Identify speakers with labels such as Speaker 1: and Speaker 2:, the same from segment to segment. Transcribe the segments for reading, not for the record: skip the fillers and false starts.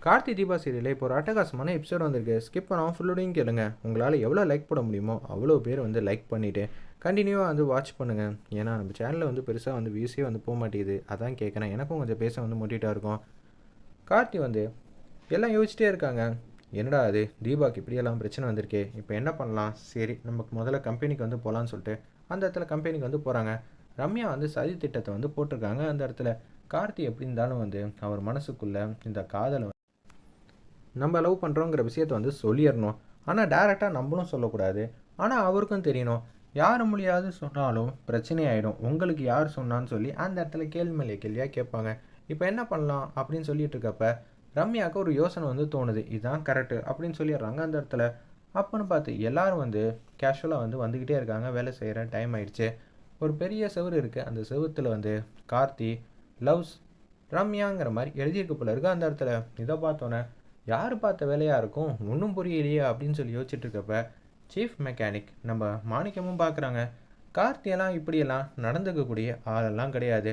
Speaker 1: கார்த்தி தீபா சீரியலில் இப்போ ஒரு அட்டகாசமான எபிசோட் வந்திருக்கு. ஸ்கிப் பண்ணாமல் ஃபுல்லோடையும் கேளுங்க. உங்களால் எவ்வளோ லைக் போட முடியுமோ அவ்வளோ பேர் வந்து லைக் பண்ணிவிட்டு கண்டினியூவாக வந்து வாட்ச் பண்ணுங்கள். ஏன்னா நம்ம சேனலில் வந்து பெருசாக வந்து வியூஸே வந்து போக மாட்டேங்குது. அதான் கேட்குறேன். எனக்கும் கொஞ்சம் பேச வந்து மோட்டிவேட்டாக இருக்கும். கார்த்தி வந்து எல்லாம் யோசிச்சிட்டே இருக்காங்க. என்னடா அது தீபாவுக்கு இப்படியெல்லாம் பிரச்சனை வந்திருக்கே, இப்போ என்ன பண்ணலாம்? சரி, நமக்கு முதல்ல கம்பெனிக்கு வந்து போகலான்னு சொல்லிட்டு அந்த இடத்துல கம்பெனிக்கு வந்து போகிறாங்க. ரம்யா வந்து சதி திட்டத்தை வந்து போட்டிருக்காங்க. அந்த இடத்துல கார்த்தி எப்படி இருந்தாலும் வந்து அவர் மனசுக்குள்ளே இந்த காதலை நம்ம லவ் பண்ணுறோங்கிற விஷயத்த வந்து சொல்லிடணும். ஆனால் டேரெக்டாக நம்மளும் சொல்லக்கூடாது. ஆனால் அவருக்கும் தெரியணும். யார் மொழியாவது சொன்னாலும் பிரச்சனை ஆகிடும். உங்களுக்கு யார் சொன்னான்னு சொல்லி அந்த இடத்துல கேள்வி மேலே கேள்வியாக கேட்பாங்க. இப்போ என்ன பண்ணலாம் அப்படின்னு சொல்லிட்டு இருக்கப்ப ரம்யாவுக்கு ஒரு யோசனை வந்து தோணுது. இதுதான் கரெக்டு அப்படின்னு சொல்லிடுறாங்க அந்த இடத்துல. அப்போன்னு பார்த்து எல்லாரும் வந்து கேஷுவலாக வந்து வந்துக்கிட்டே இருக்காங்க. வேலை செய்கிற டைம் ஆயிடுச்சு. ஒரு பெரிய செவுரு இருக்குது. அந்த செவுத்தில் வந்து கார்த்தி லவ்ஸ் ரம்யாங்கிற மாதிரி எழுதியிருக்க போல இருக்குது அந்த இடத்துல. இதை பார்த்தோன்னே யார் பார்த்த வேலையாக இருக்கும், ஒன்றும் புரியலையே அப்படின்னு சொல்லி யோசிச்சுட்டு இருக்கப்ப சீஃப் மெக்கானிக் நம்ம மாணிக்கமும் பார்க்குறாங்க. கார்த்தியெல்லாம் இப்படியெல்லாம் நடந்துக்கக்கூடிய ஆளெல்லாம் கிடையாது.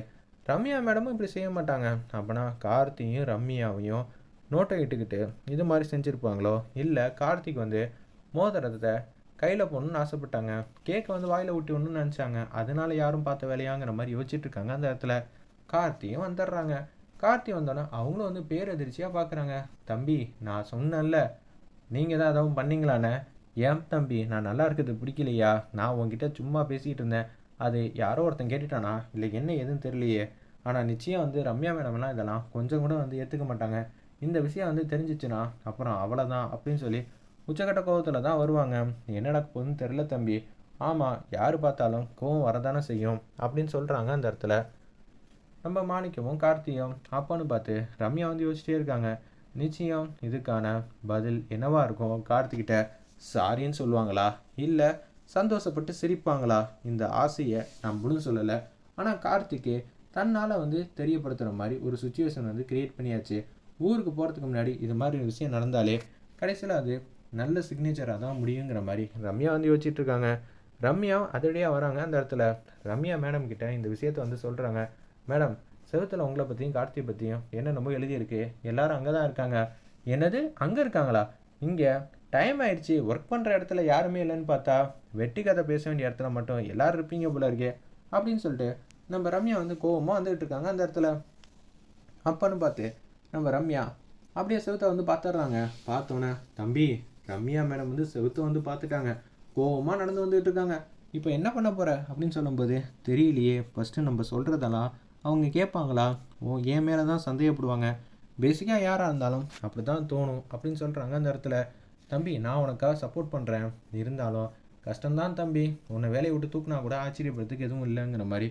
Speaker 1: ரம்யா மேடமும் இப்படி செய்ய மாட்டாங்க. அப்போனா கார்த்தியும் ரம்யாவையும் நோட்டை இட்டுக்கிட்டு இது மாதிரி செஞ்சுருப்பாங்களோ, இல்லை கார்த்திக் வந்து மோதிரத்தை கையில் போடணுன்னு ஆசைப்பட்டாங்க, கேக்கை வந்து வாயில் ஊட்டி ஒன்றுன்னு நினச்சாங்க, அதனால யாரும் பார்த்த வேலையாங்கிற மாதிரி யோசிச்சுட்டு இருக்காங்க. அந்த இடத்துல கார்த்தியும் வந்துடுறாங்க. கார்த்தி வந்தோன்னே அவங்களும் வந்து பேரதிர்ச்சியாக பார்க்குறாங்க. தம்பி, நான் சொன்னேன்ல, நீங்கள் தான் எதாவது பண்ணீங்களாண்ணே? ஏன் தம்பி, நான் நல்லா இருக்கிறது பிடிக்கலையா? நான் உங்ககிட்ட சும்மா பேசிகிட்டு இருந்தேன், அது யாரோ ஒருத்தன் கேட்டுட்டானா இல்லை என்ன எதுன்னு தெரியலையே. ஆனால் நிச்சயம் வந்து ரம்யா மேடம்லாம் இதெல்லாம் கொஞ்சம் கூட வந்து ஏற்றுக்க மாட்டாங்க. இந்த விஷயம் வந்து தெரிஞ்சிச்சுன்னா அப்புறம் அவ்வளோதான் அப்படின்னு சொல்லி உச்சக்கட்ட கோவத்தில் தான் வருவாங்க. என்ன நடக்க போகுதுன்னு தெரில தம்பி. ஆமாம், யார் பார்த்தாலும் கோவம் வரதானே செய்யும் அப்படின்னு சொல்கிறாங்க அந்த இடத்துல. நம்ம மாணிக்கமும் கார்த்தியும் அப்போன்னு பார்த்து ரம்யா வந்து யோசிச்சிட்டே இருக்காங்க. நிச்சயம் இதுக்கான பதில் என்னவா இருக்கும்? கார்த்திகிட்ட சாரின்னு சொல்லுவாங்களா, இல்லை சந்தோஷப்பட்டு சிரிப்பாங்களா? இந்த ஆசையை நம்மளும் சொல்லலை, ஆனால் கார்த்திக்கு தன்னால் வந்து தெரியப்படுத்துகிற மாதிரி ஒரு சுச்சுவேஷன் வந்து க்ரியேட் பண்ணியாச்சு. ஊருக்கு போகிறதுக்கு முன்னாடி இது மாதிரி ஒரு விஷயம் நடந்தாலே கடைசியில் அது நல்ல சிக்னேச்சராக தான் முடியுங்கிற மாதிரி ரம்யா வந்து யோசிச்சுட்டு இருக்காங்க. ரம்யா அதோடையாக வராங்க அந்த இடத்துல. ரம்யா மேடம் கிட்ட இந்த விஷயத்த வந்து சொல்கிறாங்க. மேடம், செவத்தில் உங்களை பற்றியும் கார்த்தியை பற்றியும் என்னென்னமோ எழுதியிருக்கு, எல்லாரும் அங்கே தான் இருக்காங்க. என்னது, அங்கே இருக்காங்களா? இங்கே டைம் ஆயிடுச்சு, ஒர்க் பண்ணுற இடத்துல யாருமே இல்லைன்னு பார்த்தா வெட்டி கதை பேச வேண்டிய இடத்துல மட்டும் எல்லோரும் இருப்பீங்க போல இருக்கே அப்படின்னு சொல்லிட்டு நம்ம ரம்யா வந்து கோவமாக வந்துகிட்டு இருக்காங்க அந்த இடத்துல. அப்பன்னு பார்த்து நம்ம ரம்யா அப்படியே செவத்தை வந்து பார்த்துட்றாங்க. பார்த்தோன்னே தம்பி, ரம்யா மேடம் வந்து செவத்தை வந்து பார்த்துட்டாங்க, கோவமாக நடந்து வந்துகிட்டு இருக்காங்க. இப்போ என்ன பண்ண போகிற அப்படின்னு சொல்லும்போது தெரியலையே, ஃபஸ்ட்டு நம்ம சொல்கிறதெல்லாம் அவங்க கேட்பாங்களா? என் மேலே தான் சந்தேகப்படுவாங்க. பேசிக்காக யாராக இருந்தாலும் அப்படி தான் தோணும் அப்படின்னு சொல்கிறாங்க அந்த இடத்துல. தம்பி, நான் உனக்காக சப்போர்ட் பண்ணுறேன், இருந்தாலும் கஷ்டம்தான் தம்பி. உன்னை வேலையை விட்டு தூக்குனா கூட ஆச்சரியப்படுறதுக்கு எதுவும் இல்லைங்கிற மாதிரி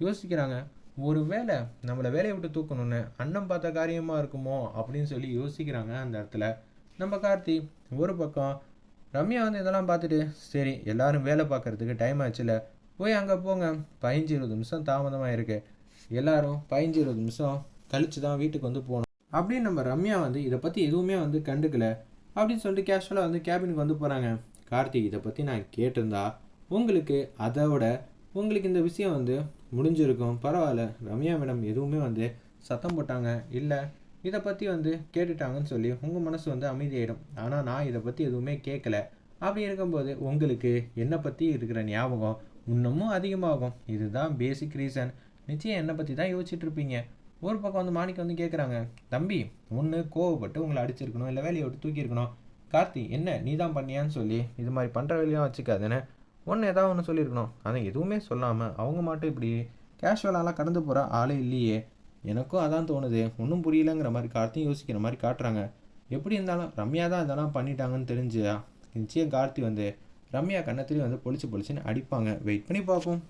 Speaker 1: யோசிக்கிறாங்க. ஒரு வேலை நம்மளை வேலையை விட்டு தூக்கணும்னு அண்ணன் பார்த்த காரியமாக இருக்குமோ அப்படின்னு சொல்லி யோசிக்கிறாங்க அந்த இடத்துல. நம்ம கார்த்தி ஒரு பக்கம் ரம்யா வந்து இதெல்லாம் பார்த்துட்டு, சரி எல்லாரும் வேலை பார்க்குறதுக்கு டைம் ஆச்சுல, போய் அங்கே போங்க, 15-20 நிமிஷம் தாமதமாக இருக்குது, எல்லாரும் 15-20 நிமிஷம் கழித்து தான் வீட்டுக்கு வந்து போகணும் அப்படின்னு நம்ம ரம்யா வந்து இதை பற்றி எதுவுமே வந்து கண்டுக்கல அப்படின்னு சொல்லிட்டு கேஷுவலாக வந்து கேபினுக்கு வந்து போகிறாங்க. கார்த்திக், இதை பற்றி நான் கேட்டிருந்தா உங்களுக்கு அதோட உங்களுக்கு இந்த விஷயம் வந்து முடிஞ்சிருக்கும். பரவாயில்ல, ரம்யா மேடம் எதுவுமே வந்து சத்தம் போட்டாங்க இல்லை இதை பற்றி வந்து கேட்டுட்டாங்கன்னு சொல்லி உங்கள் மனசு வந்து அமைதியாயிடும். ஆனால் நான் இதை பற்றி எதுவுமே கேட்கல. அப்படி இருக்கும்போது உங்களுக்கு என்னை பற்றி இருக்கிற ஞாபகம் இன்னமும் அதிகமாகும். இதுதான் பேசிக் ரீசன். நிச்சயம் என்னை பற்றி தான் யோசிச்சுட்டு இருப்பீங்க. ஒரு பக்கம் வந்து மாணிக்கம் வந்து கேட்குறாங்க. தம்பி, ஒன்று கோவப்பட்டு உங்களை அடிச்சிருக்கணும், இல்லை வேலையை விட்டு தூக்கியிருக்கணும். கார்த்தி, என்ன நீ தான் பண்ணியான்னு சொல்லி இது மாதிரி பண்ணுற வேலையாக வச்சுக்காதுன்னு ஒன்று ஏதாவது ஒன்று சொல்லியிருக்கணும். அதை எதுவுமே சொல்லாமல் அவங்க மட்டும் இப்படி கேஷுவலாலாம் கடந்து போகிற ஆளே இல்லையே. எனக்கும் அதான் தோணுது, ஒன்றும் புரியலங்கிற மாதிரி கார்த்தியும் யோசிக்கிற மாதிரி காட்டுறாங்க. எப்படி இருந்தாலும் ரம்யா தான் இதெல்லாம் பண்ணிட்டாங்கன்னு தெரிஞ்சா நிச்சயம் கார்த்தி வந்து ரம்யா கண்ணத்துலேயும் வந்து பொழிச்சு பொழிச்சுன்னு அடிப்பாங்க. வெயிட் பண்ணி பார்ப்போம்.